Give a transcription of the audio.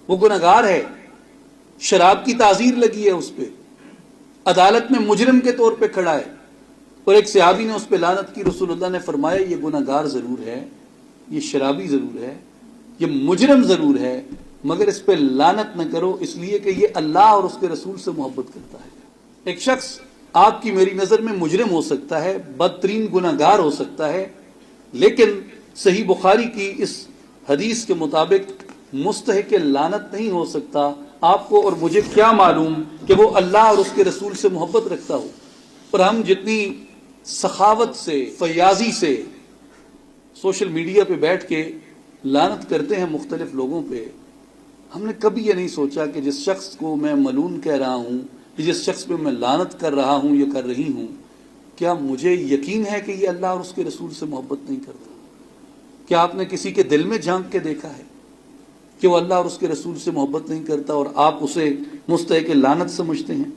وہ گناہگار ہے، شراب کی تعزیر لگی ہے اس پہ، عدالت میں مجرم کے طور پہ کھڑا ہے، اور ایک صحابی نے اس پہ لعنت کی۔ رسول اللہ نے فرمایا یہ گناہگار ضرور ہے، یہ شرابی ضرور ہے، یہ مجرم ضرور ہے، مگر اس پہ لعنت نہ کرو، اس لیے کہ یہ اللہ اور اس کے رسول سے محبت کرتا ہے۔ ایک شخص آپ کی میری نظر میں مجرم ہو سکتا ہے، بدترین گناہگار ہو سکتا ہے، لیکن صحیح بخاری کی اس حدیث کے مطابق مستحق لعنت نہیں ہو سکتا۔ آپ کو اور مجھے کیا معلوم کہ وہ اللہ اور اس کے رسول سے محبت رکھتا ہو، اور ہم جتنی سخاوت سے، فیاضی سے سوشل میڈیا پہ بیٹھ کے لعنت کرتے ہیں مختلف لوگوں پہ، ہم نے کبھی یہ نہیں سوچا کہ جس شخص کو میں ملعون کہہ رہا ہوں، جس شخص پہ میں لعنت کر رہا ہوں یا کر رہی ہوں، کیا مجھے یقین ہے کہ یہ اللہ اور اس کے رسول سے محبت نہیں کرتا؟ کیا آپ نے کسی کے دل میں جھانک کے دیکھا ہے کہ وہ اللہ اور اس کے رسول سے محبت نہیں کرتا اور آپ اسے مستحق لعنت سمجھتے ہیں؟